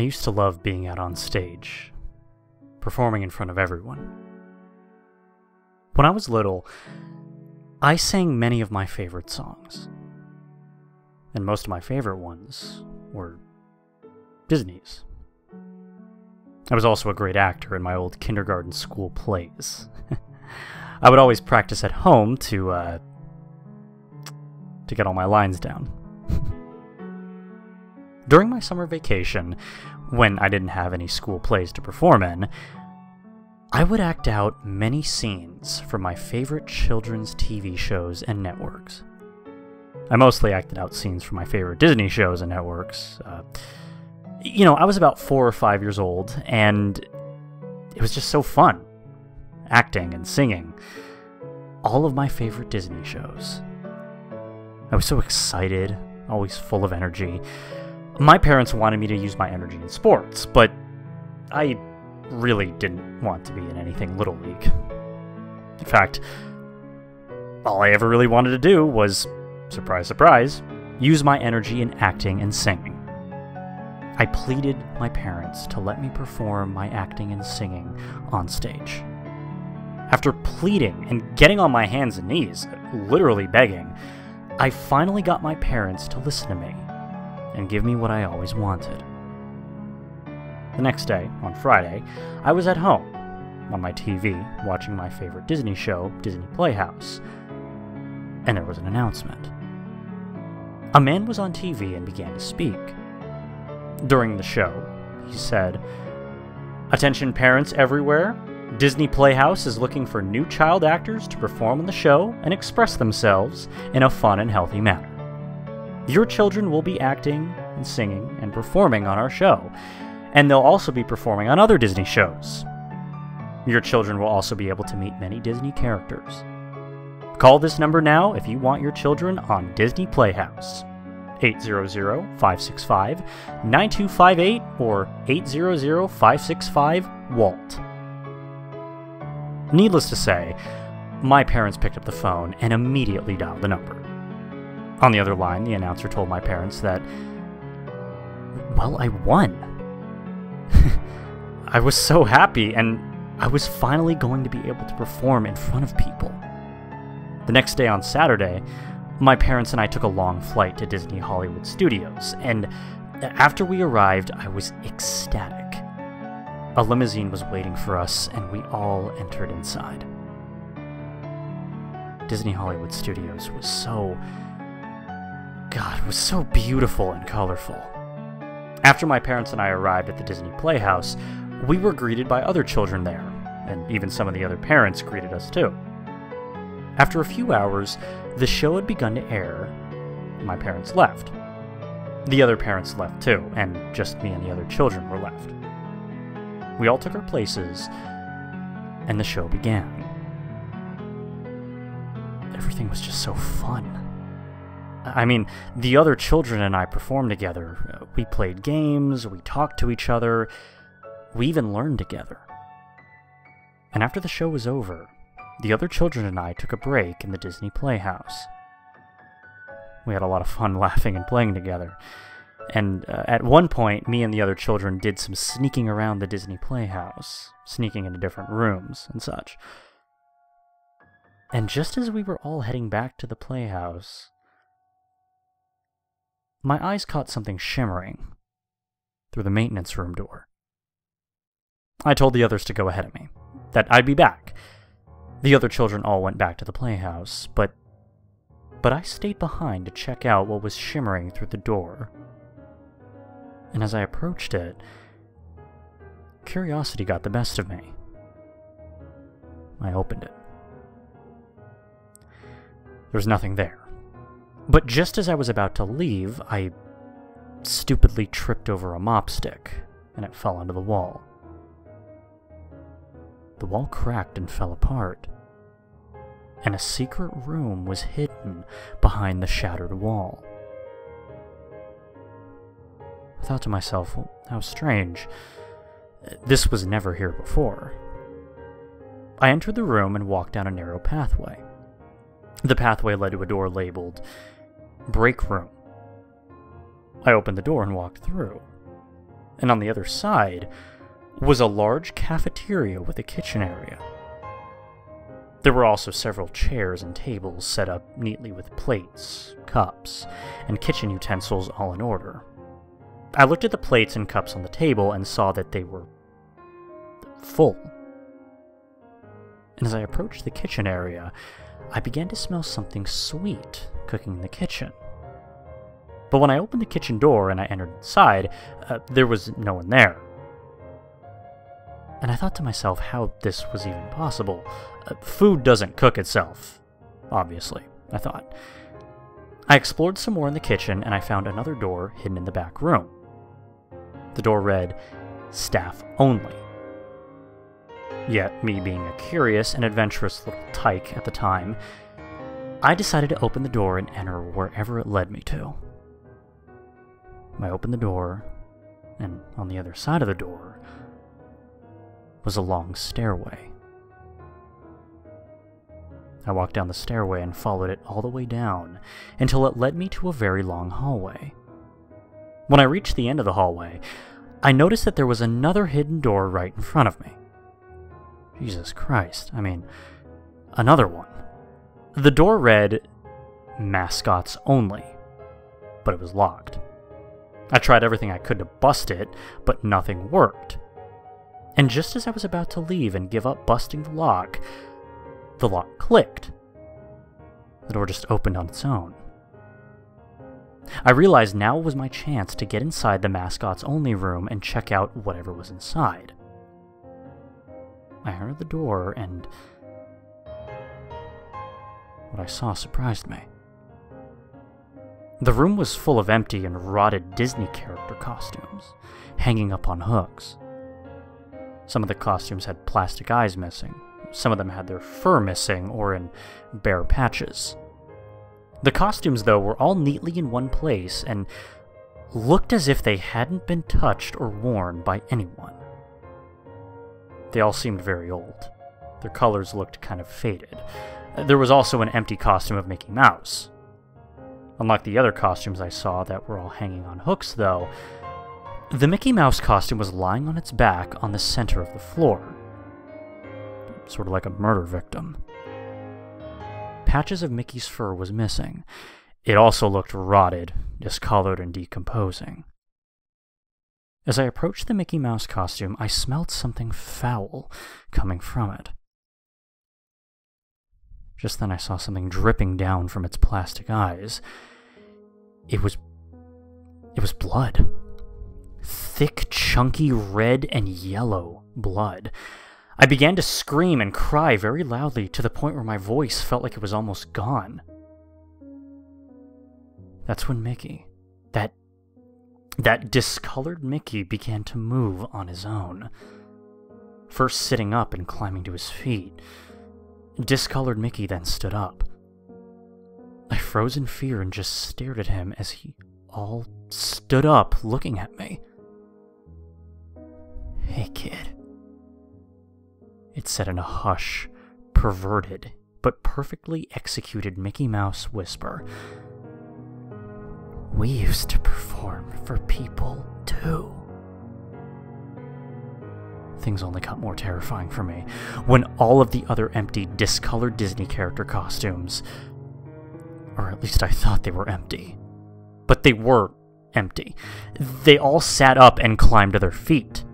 I used to love being out on stage, performing in front of everyone. When I was little, I sang many of my favorite songs, and most of my favorite ones were Disney's. I was also a great actor in my old kindergarten school plays. I would always practice at home to get all my lines down. During my summer vacation, when I didn't have any school plays to perform in, I would act out many scenes from my favorite children's TV shows and networks. I mostly acted out scenes from my favorite Disney shows and networks. I was about 4 or 5 years old, and it was just so fun, acting and singing all of my favorite Disney shows. I was so excited, always full of energy. My parents wanted me to use my energy in sports, but I really didn't want to be in anything Little League. In fact, all I ever really wanted to do was, surprise, surprise, use my energy in acting and singing. I pleaded my parents to let me perform my acting and singing on stage. After pleading and getting on my hands and knees, literally begging, I finally got my parents to listen to me and give me what I always wanted. The next day, on Friday, I was at home, on my TV, watching my favorite Disney show, Disney Playhouse, and there was an announcement. A man was on TV and began to speak. During the show, he said, "Attention parents everywhere, Disney Playhouse is looking for new child actors to perform on the show and express themselves in a fun and healthy manner. Your children will be acting and singing and performing on our show, and they'll also be performing on other Disney shows. Your children will also be able to meet many Disney characters. Call this number now if you want your children on Disney Playhouse. 800-565-9258 or 800-565-WALT. Needless to say, my parents picked up the phone and immediately dialed the number. On the other line, the announcer told my parents that, well, I won. I was so happy, and I was finally going to be able to perform in front of people. The next day on Saturday, my parents and I took a long flight to Disney Hollywood Studios, and after we arrived, I was ecstatic. A limousine was waiting for us, and we all entered inside. Disney Hollywood Studios was so beautiful and colorful. After my parents and I arrived at the Disney Playhouse, we were greeted by other children there, and even some of the other parents greeted us too. After a few hours, the show had begun to air. My parents left. The other parents left too, and just me and the other children were left. We all took our places, and the show began. Everything was just so fun. I mean, the other children and I performed together. We played games, we talked to each other, we even learned together. And after the show was over, the other children and I took a break in the Disney Playhouse. We had a lot of fun laughing and playing together. And at one point, me and the other children did some sneaking around the Disney Playhouse, sneaking into different rooms and such. And just as we were all heading back to the Playhouse, my eyes caught something shimmering through the maintenance room door. I told the others to go ahead of me, that I'd be back. The other children all went back to the Playhouse, but I stayed behind to check out what was shimmering through the door. And as I approached it, curiosity got the best of me. I opened it. There was nothing there. But just as I was about to leave, I stupidly tripped over a mop stick, and it fell onto the wall. The wall cracked and fell apart, and a secret room was hidden behind the shattered wall. I thought to myself, well, how strange. This was never here before. I entered the room and walked down a narrow pathway. The pathway led to a door labeled Break Room. I opened the door and walked through. and on the other side was a large cafeteria with a kitchen area. There were also several chairs and tables set up neatly with plates, cups, and kitchen utensils all in order. I looked at the plates and cups on the table and saw that they were full. And as I approached the kitchen area, I began to smell something sweet cooking in the kitchen. But when I opened the kitchen door and I entered inside, there was no one there. And I thought to myself how this was even possible. Food doesn't cook itself, obviously, I thought. I explored some more in the kitchen and I found another door hidden in the back room. The door read, "Staff only." Yet, me being a curious and adventurous little tyke at the time, I decided to open the door and enter wherever it led me to. I opened the door, and on the other side of the door was a long stairway. I walked down the stairway and followed it all the way down until it led me to a very long hallway. When I reached the end of the hallway, I noticed that there was another hidden door right in front of me. Jesus Christ, I mean, another one. The door read, "Mascots only," but it was locked. I tried everything I could to bust it, but nothing worked. And just as I was about to leave and give up busting the lock clicked. The door just opened on its own. I realized now was my chance to get inside the mascots only room and check out whatever was inside. I entered the door and what I saw surprised me. The room was full of empty and rotted Disney character costumes, hanging up on hooks. Some of the costumes had plastic eyes missing. Some of them had their fur missing or in bare patches. The costumes, though, were all neatly in one place and looked as if they hadn't been touched or worn by anyone. They all seemed very old. Their colors looked kind of faded. There was also an empty costume of Mickey Mouse. Unlike the other costumes I saw that were all hanging on hooks, though, the Mickey Mouse costume was lying on its back on the center of the floor. Sort of like a murder victim. Patches of Mickey's fur was missing. It also looked rotted, discolored, and decomposing. As I approached the Mickey Mouse costume, I smelled something foul coming from it. Just then I saw something dripping down from its plastic eyes. It was blood. Thick, chunky red and yellow blood. I began to scream and cry very loudly to the point where my voice felt like it was almost gone. That's when Mickey, that discolored Mickey, began to move on his own. First sitting up and climbing to his feet. Discolored Mickey then stood up. I froze in fear and just stared at him as he all stood up looking at me. "Hey, kid," it said in a hush, perverted, but perfectly executed Mickey Mouse whisper. "We used to perform for people, too." Things only got more terrifying for me when all of the other empty, discolored Disney character costumes, or at least I thought they were empty, but they were empty. They all sat up and climbed to their feet.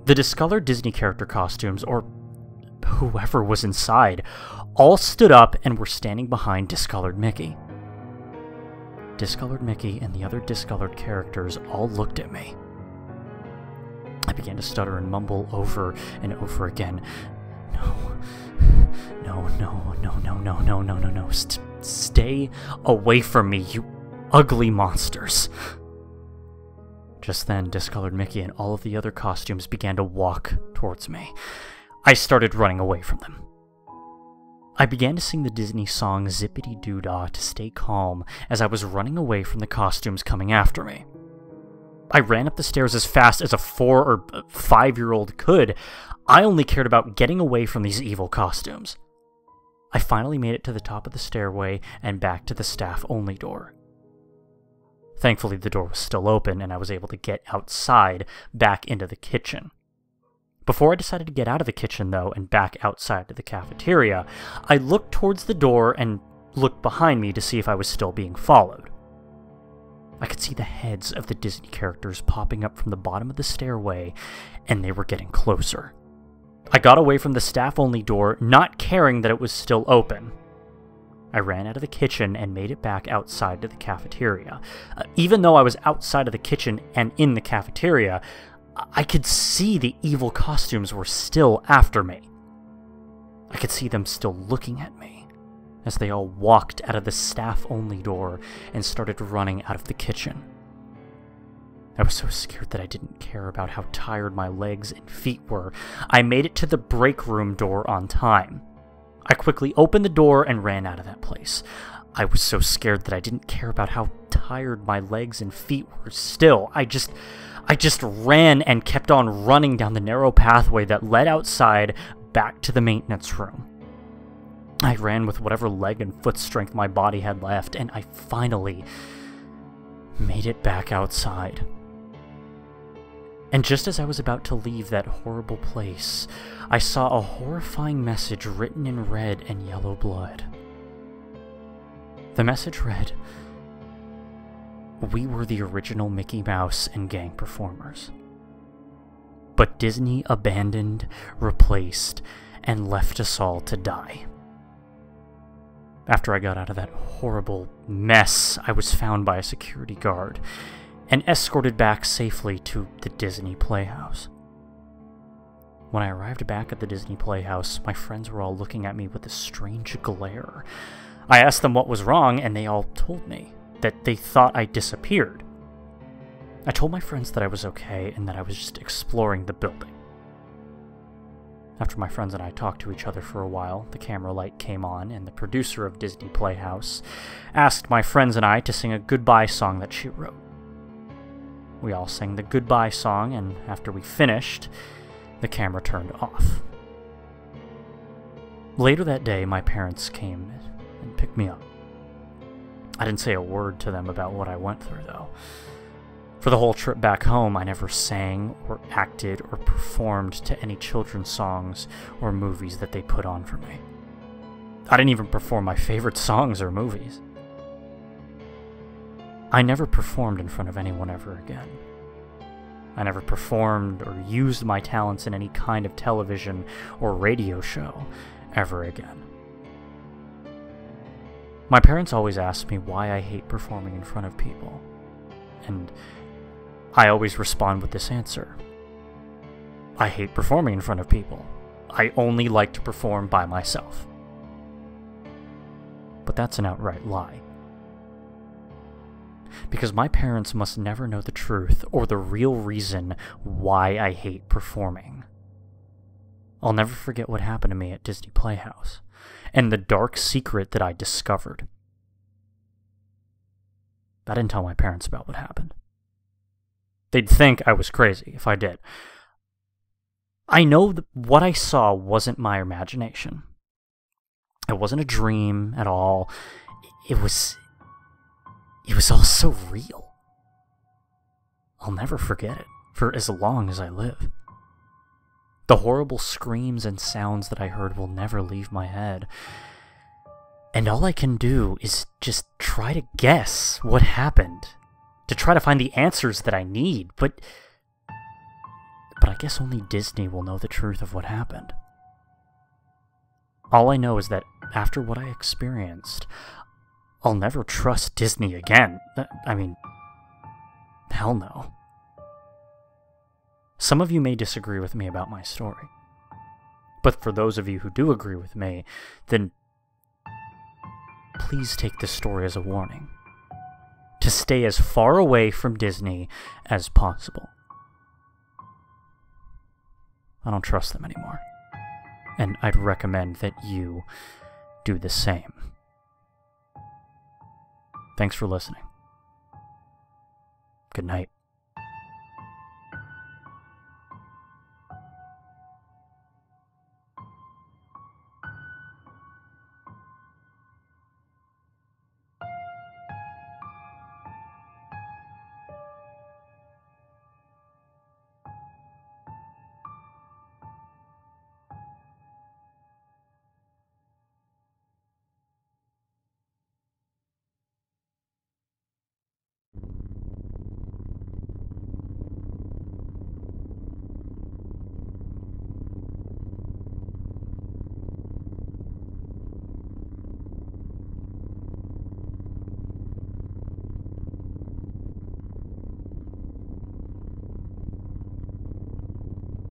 The discolored Disney character costumes, or whoever was inside, all stood up and were standing behind discolored Mickey. Discolored Mickey and the other discolored characters all looked at me. I began to stutter and mumble over and over again. No. Stay away from me, you ugly monsters. Just then, discolored Mickey and all of the other costumes began to walk towards me. I started running away from them. I began to sing the Disney song Zippity-Doo-Dah to stay calm as I was running away from the costumes coming after me. I ran up the stairs as fast as a 4 or 5-year-old could. I only cared about getting away from these evil costumes. I finally made it to the top of the stairway and back to the staff-only door. Thankfully, the door was still open, and I was able to get outside back into the kitchen. Before I decided to get out of the kitchen, though, and back outside to the cafeteria, I looked towards the door and looked behind me to see if I was still being followed. I could see the heads of the Disney characters popping up from the bottom of the stairway, and they were getting closer. I got away from the staff-only door, not caring that it was still open. I ran out of the kitchen and made it back outside to the cafeteria. Even though I was outside of the kitchen and in the cafeteria, I could see the evil costumes were still after me. I could see them still looking at me as they all walked out of the staff-only door and started running out of the kitchen. I was so scared that I didn't care about how tired my legs and feet were. I made it to the break room door on time. I quickly opened the door and ran out of that place. I was so scared that I didn't care about how tired my legs and feet were still. I just ran and kept on running down the narrow pathway that led outside back to the maintenance room. I ran with whatever leg and foot strength my body had left, and I finally made it back outside. And just as I was about to leave that horrible place, I saw a horrifying message written in red and yellow blood. The message read, "We were the original Mickey Mouse and gang performers. But Disney abandoned, replaced, and left us all to die." After I got out of that horrible mess, I was found by a security guard and escorted back safely to the Disney Playhouse. When I arrived back at the Disney Playhouse, my friends were all looking at me with a strange glare. I asked them what was wrong, and they all told me that they thought I disappeared. I told my friends that I was okay and that I was just exploring the building. After my friends and I talked to each other for a while, the camera light came on, and the producer of Disney Playhouse asked my friends and I to sing a goodbye song that she wrote. We all sang the goodbye song, and after we finished, the camera turned off. Later that day, my parents came and picked me up. I didn't say a word to them about what I went through, though. For the whole trip back home, I never sang or acted or performed to any children's songs or movies that they put on for me. I didn't even perform my favorite songs or movies. I never performed in front of anyone ever again. I never performed or used my talents in any kind of television or radio show ever again. My parents always asked me why I hate performing in front of people, and I always respond with this answer. I hate performing in front of people. I only like to perform by myself. But that's an outright lie. Because my parents must never know the truth or the real reason why I hate performing. I'll never forget what happened to me at Disney Playhouse, and the dark secret that I discovered. I didn't tell my parents about what happened. They'd think I was crazy if I did. I know that what I saw wasn't my imagination. It wasn't a dream at all. It was all so real. I'll never forget it for as long as I live. The horrible screams and sounds that I heard will never leave my head. And all I can do is just try to guess what happened, to try to find the answers that I need, but I guess only Disney will know the truth of what happened. All I know is that after what I experienced, I'll never trust Disney again. I mean, hell no. Some of you may disagree with me about my story, but for those of you who do agree with me, then please take this story as a warning to stay as far away from Disney as possible. I don't trust them anymore, and I'd recommend that you do the same. Thanks for listening. Good night.